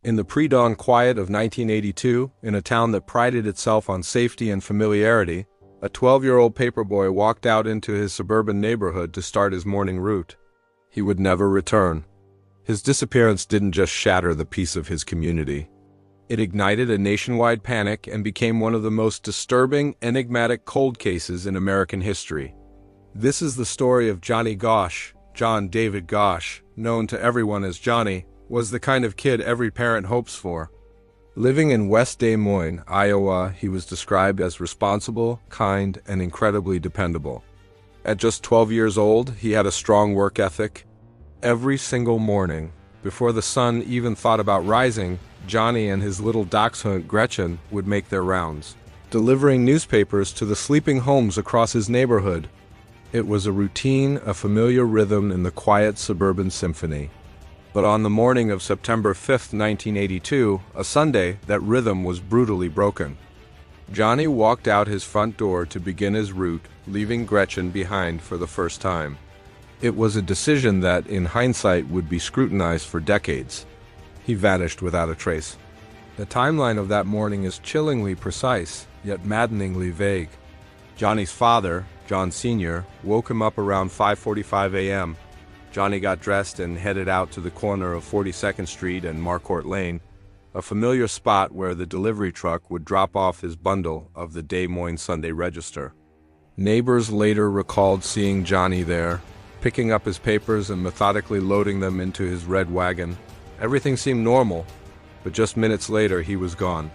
In the pre-dawn quiet of 1982, in a town that prided itself on safety and familiarity, a 12-year-old paperboy walked out into his suburban neighborhood to start his morning route. He would never return. His disappearance didn't just shatter the peace of his community. It ignited a nationwide panic and became one of the most disturbing, enigmatic cold cases in American history. This is the story of Johnny Gosch. John David Gosch, known to everyone as Johnny, was the kind of kid every parent hopes for. Living in West Des Moines, Iowa, he was described as responsible, kind, and incredibly dependable. At just 12 years old, he had a strong work ethic. Every single morning, before the sun even thought about rising, Johnny and his little dachshund Gretchen would make their rounds, delivering newspapers to the sleeping homes across his neighborhood. It was a routine, a familiar rhythm in the quiet suburban symphony. But on the morning of September 5, 1982, a Sunday, that rhythm was brutally broken. Johnny walked out his front door to begin his route, leaving Gretchen behind for the first time. It was a decision that, in hindsight, would be scrutinized for decades. He vanished without a trace. The timeline of that morning is chillingly precise, yet maddeningly vague. Johnny's father, John Sr., woke him up around 5:45 a.m. Johnny got dressed and headed out to the corner of 42nd Street and Marquardt Lane, a familiar spot where the delivery truck would drop off his bundle of the Des Moines Sunday Register. Neighbors later recalled seeing Johnny there, picking up his papers and methodically loading them into his red wagon. Everything seemed normal, but just minutes later he was gone.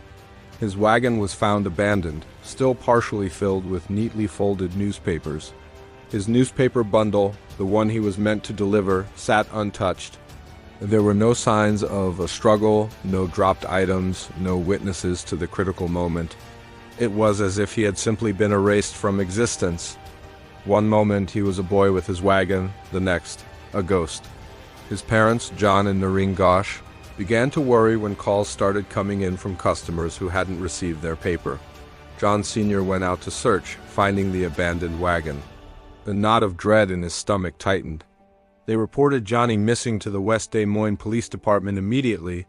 His wagon was found abandoned, still partially filled with neatly folded newspapers. His newspaper bundle, the one he was meant to deliver, sat untouched. There were no signs of a struggle, no dropped items, no witnesses to the critical moment. It was as if he had simply been erased from existence. One moment he was a boy with his wagon, the next, a ghost. His parents, John and Noreen Gosch, began to worry when calls started coming in from customers who hadn't received their paper. John Sr. went out to search, finding the abandoned wagon. The knot of dread in his stomach tightened. They reported Johnny missing to the West Des Moines Police Department immediately,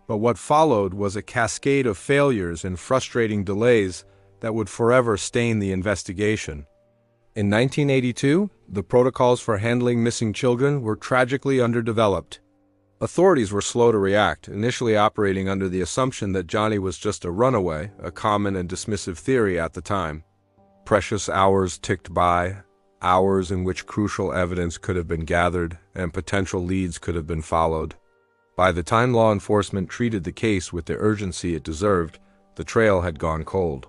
but what followed was a cascade of failures and frustrating delays that would forever stain the investigation. In 1982, the protocols for handling missing children were tragically underdeveloped. Authorities were slow to react, initially operating under the assumption that Johnny was just a runaway, a common and dismissive theory at the time. Precious hours ticked by, hours in which crucial evidence could have been gathered and potential leads could have been followed. By the time law enforcement treated the case with the urgency it deserved, the trail had gone cold.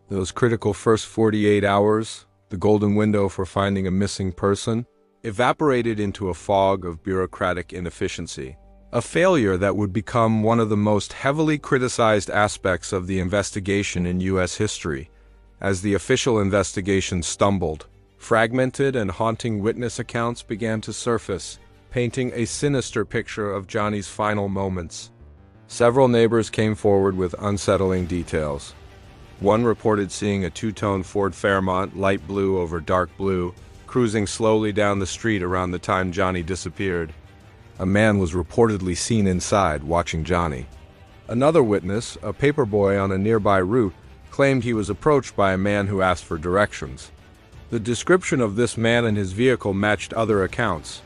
Those critical first 48 hours, the golden window for finding a missing person, evaporated into a fog of bureaucratic inefficiency, a failure that would become one of the most heavily criticized aspects of the investigation in U.S. history. As the official investigation stumbled, fragmented and haunting witness accounts began to surface, painting a sinister picture of Johnny's final moments. Several neighbors came forward with unsettling details. One reported seeing a two-tone Ford Fairmont, light blue over dark blue, cruising slowly down the street around the time Johnny disappeared. A man was reportedly seen inside, watching Johnny. Another witness, a paperboy on a nearby route, claimed he was approached by a man who asked for directions. The description of this man and his vehicle matched other accounts.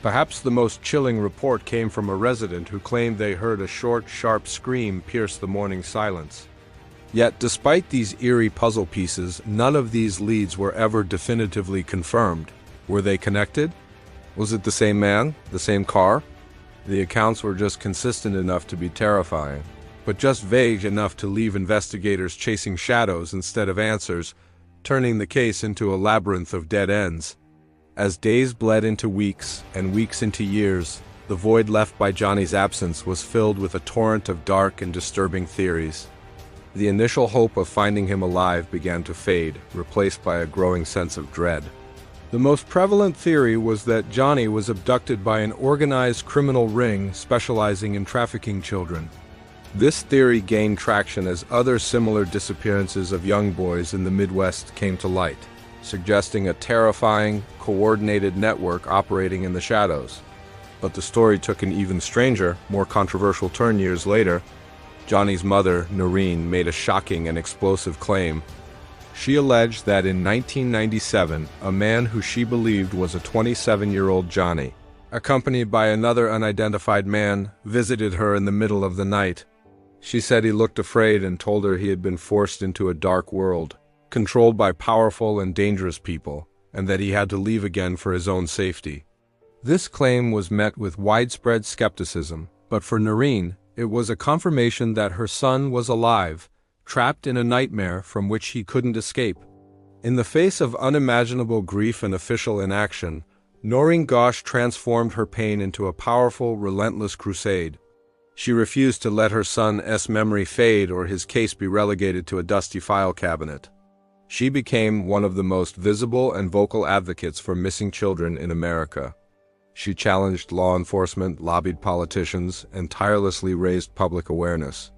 Perhaps the most chilling report came from a resident who claimed they heard a short, sharp scream pierce the morning silence. Yet, despite these eerie puzzle pieces, none of these leads were ever definitively confirmed. Were they connected? Was it the same man? The same car? The accounts were just consistent enough to be terrifying, but just vague enough to leave investigators chasing shadows instead of answers, turning the case into a labyrinth of dead ends. As days bled into weeks and weeks into years, the void left by Johnny's absence was filled with a torrent of dark and disturbing theories. The initial hope of finding him alive began to fade, replaced by a growing sense of dread. The most prevalent theory was that Johnny was abducted by an organized criminal ring specializing in trafficking children. This theory gained traction as other similar disappearances of young boys in the Midwest came to light, suggesting a terrifying, coordinated network operating in the shadows. But the story took an even stranger, more controversial turn years later. Johnny's mother, Noreen, made a shocking and explosive claim. She alleged that in 1997, a man who she believed was a 27-year-old Johnny, accompanied by another unidentified man, visited her in the middle of the night. She said he looked afraid and told her he had been forced into a dark world, controlled by powerful and dangerous people, and that he had to leave again for his own safety. This claim was met with widespread skepticism, but for Noreen, it was a confirmation that her son was alive, trapped in a nightmare from which he couldn't escape. In the face of unimaginable grief and official inaction, Johnny Gosch transformed her pain into a powerful, relentless crusade. She refused to let her son's memory fade or his case be relegated to a dusty file cabinet. She became one of the most visible and vocal advocates for missing children in America. She challenged law enforcement, lobbied politicians, and tirelessly raised public awareness.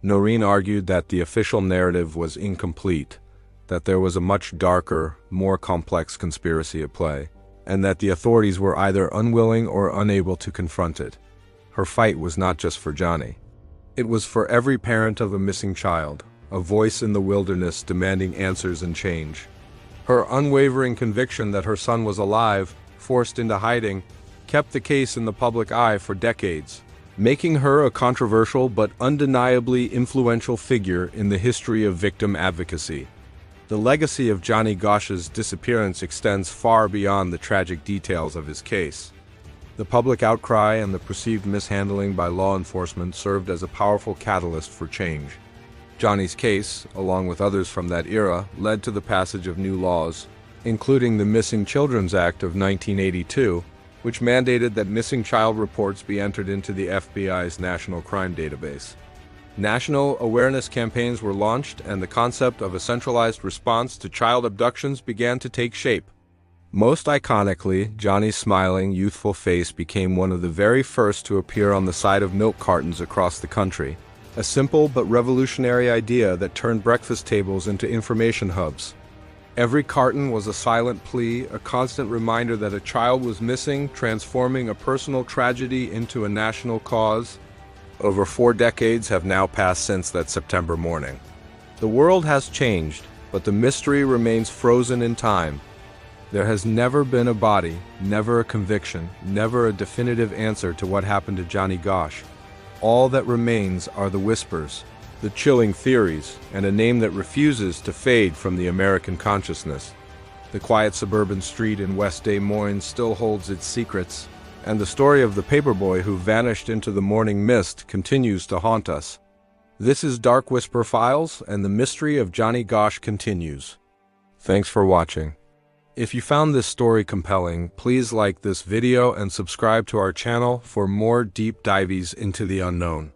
Noreen argued that the official narrative was incomplete, that there was a much darker, more complex conspiracy at play, and that the authorities were either unwilling or unable to confront it. Her fight was not just for Johnny. It was for every parent of a missing child, a voice in the wilderness demanding answers and change. Her unwavering conviction that her son was alive, forced into hiding, kept the case in the public eye for decades, making her a controversial but undeniably influential figure in the history of victim advocacy. The legacy of Johnny Gosch's disappearance extends far beyond the tragic details of his case. The public outcry and the perceived mishandling by law enforcement served as a powerful catalyst for change. Johnny's case, along with others from that era, led to the passage of new laws, including the Missing Children's Act of 1982, which mandated that missing child reports be entered into the FBI's National Crime Database. National awareness campaigns were launched, and the concept of a centralized response to child abductions began to take shape. Most iconically, Johnny's smiling, youthful face became one of the very first to appear on the side of milk cartons across the country, a simple but revolutionary idea that turned breakfast tables into information hubs. Every carton was a silent plea, a constant reminder that a child was missing, transforming a personal tragedy into a national cause. Over 4 decades have now passed since that September morning. The world has changed, but the mystery remains frozen in time. There has never been a body, never a conviction, never a definitive answer to what happened to Johnny Gosch. All that remains are the whispers, the chilling theories, and a name that refuses to fade from the American consciousness. The quiet suburban street in West Des Moines still holds its secrets, and the story of the paperboy who vanished into the morning mist continues to haunt us. This is DarkWhisper Files, and the mystery of Johnny Gosch continues. Thanks for watching. If you found this story compelling, please like this video and subscribe to our channel for more deep dives into the unknown.